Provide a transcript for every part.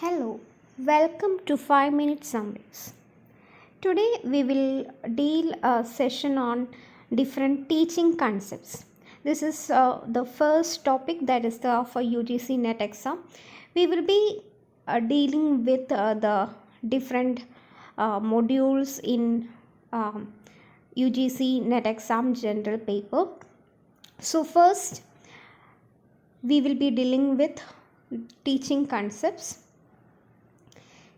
Hello, welcome to 5 Minute Summaries. Today we will deal a session on different teaching concepts. This is the first topic, that is for UGC NET Exam. We will be dealing with the different modules in UGC NET Exam general paper. So first we will be dealing with teaching concepts.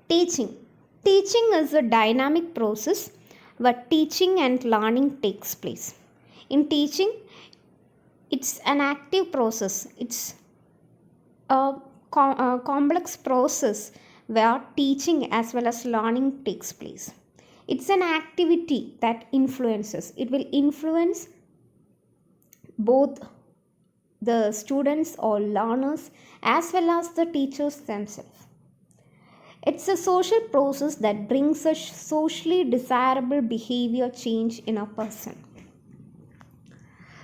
Teaching. Teaching is a dynamic process where teaching and learning takes place. In teaching, it's an active process. It's a complex process where teaching as well as learning takes place. It's an activity that influences. It will influence both the students or learners as well as the teachers themselves. It's a social process that brings a socially desirable behavior change in a person.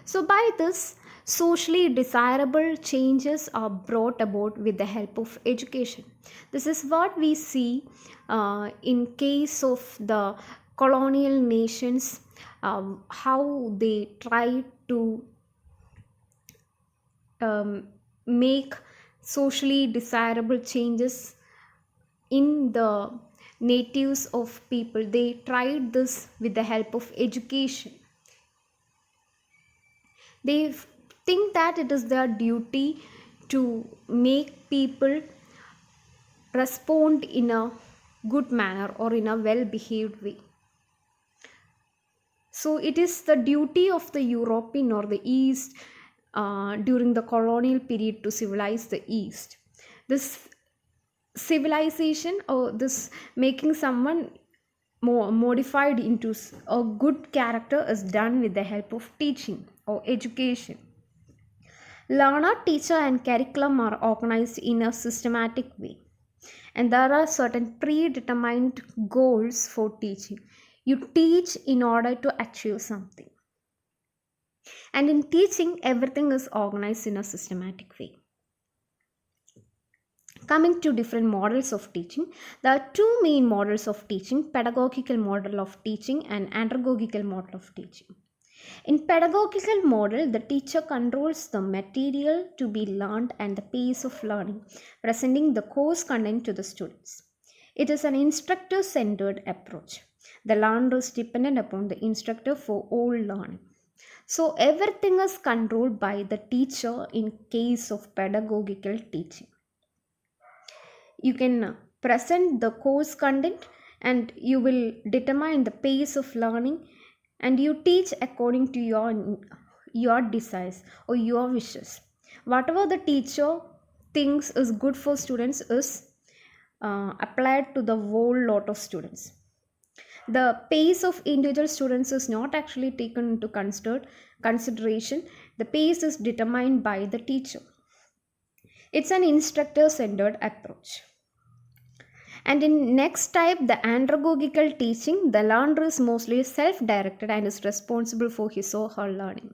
So by this, socially desirable changes are brought about with the help of education. This is what we see in case of the colonial nations, how they try to make socially desirable changes in the natives of people. They tried this with the help of education. They think that it is their duty to make people respond in a good manner or in a well behaved way. So it is the duty of the European or the East during the colonial period to civilize the East. This civilization or this making someone more modified into a good character is done with the help of teaching or education. Learner, teacher and curriculum are organized in a systematic way, and there are certain predetermined goals for teaching. You teach in order to achieve something, and in teaching everything is organized in a systematic way. Coming to different models of teaching, there are two main models of teaching: pedagogical model of teaching and andragogical model of teaching. In pedagogical model, the teacher controls the material to be learned and the pace of learning, presenting the course content to the students. It is an instructor-centered approach. The learner is dependent upon the instructor for all learning. So everything is controlled by the teacher in case of pedagogical teaching. You can present the course content and you will determine the pace of learning, and you teach according to your desires or your wishes. Whatever the teacher thinks is good for students is applied to the whole lot of students. The pace of individual students is not actually taken into consideration. The pace is determined by the teacher. It's an instructor-centered approach. And in next type, the andragogical teaching, the learner is mostly self-directed and is responsible for his or her learning.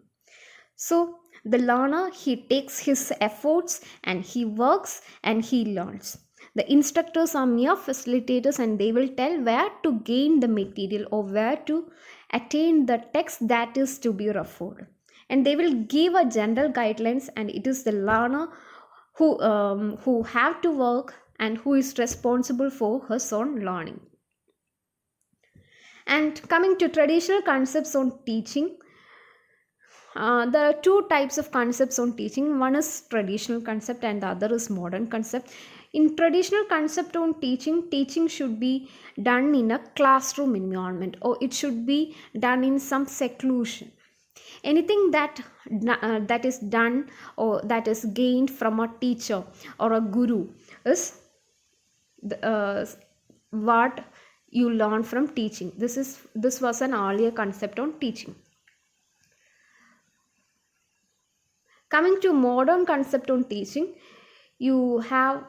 So the learner, he takes his efforts and he works and he learns. The instructors are mere facilitators and they will tell where to gain the material or where to attain the text that is to be referred. And they will give a general guidelines, and it is the learner who have to work and who is responsible for his own learning. And coming to traditional concepts on teaching, there are two types of concepts on teaching. One is traditional concept and the other is modern concept. In traditional concept on teaching, teaching should be done in a classroom environment, or it should be done in some seclusion. Anything that is done or that is gained from a teacher or a guru is what you learn from teaching. This was an earlier concept on teaching. Coming to modern concept on teaching, you have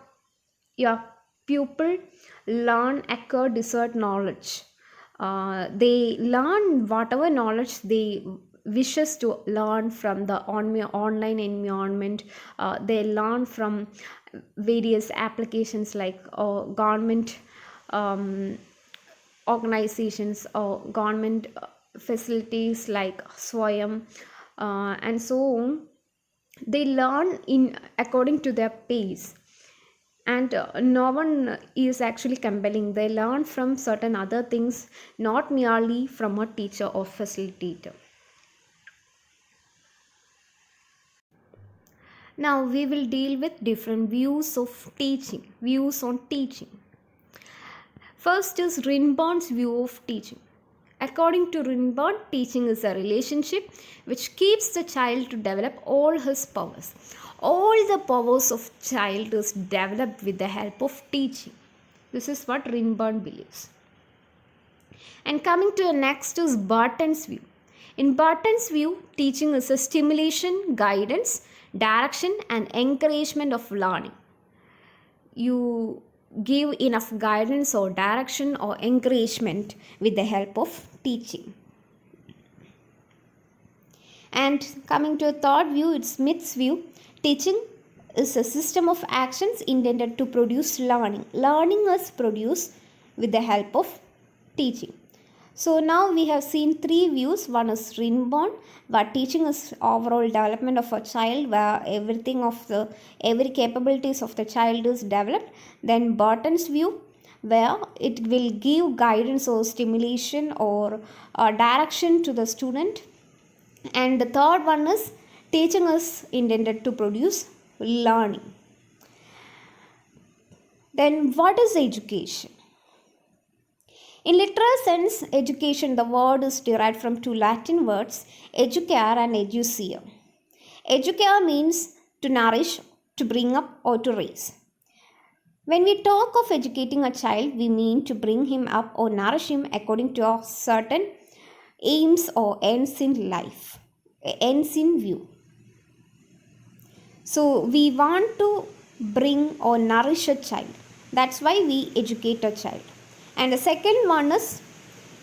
your pupil learn, acquire, discern knowledge. They learn whatever knowledge they wishes to learn from the online environment. They learn from various applications like government um, organizations or government facilities like Swayam, and so on. They learn in according to their pace, and no one is actually compelling. They learn from certain other things, not merely from a teacher or facilitator. Now we will deal with different views on teaching. First is Rinborn's view of teaching. According to Rinborn, teaching is a relationship which keeps the child to develop all his powers. All the powers of child is developed with the help of teaching. This is what Rinborn believes. And coming to the next is Barton's view. In Barton's view, teaching is a stimulation, guidance, direction, and encouragement of learning. You give enough guidance or direction or encouragement with the help of teaching. And coming to a third view, it's Smith's view. Teaching is a system of actions intended to produce learning. Learning is produced with the help of teaching. So now we have seen three views. One is Rinborn, where teaching is overall development of a child, where every capabilities of the child is developed. Then Barton's view, where it will give guidance or stimulation or direction to the student. And the third one is teaching is intended to produce learning. Then what is education? In literal sense, education, the word is derived from two Latin words, educare and educere. Educare means to nourish, to bring up, or to raise. When we talk of educating a child, we mean to bring him up or nourish him according to a certain aims or ends in life, ends in view. So we want to bring or nourish a child. That's why we educate a child. And the second one is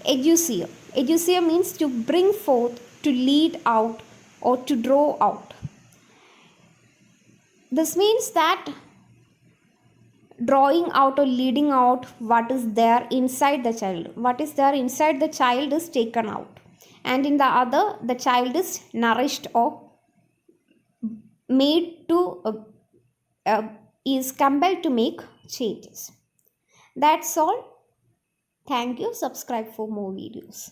educere. Educere means to bring forth, to lead out, or to draw out. This means that drawing out or leading out what is there inside the child. What is there inside the child is taken out. And in the other, the child is nourished or made to, is compelled to make changes. That's all. Thank you. Subscribe for more videos.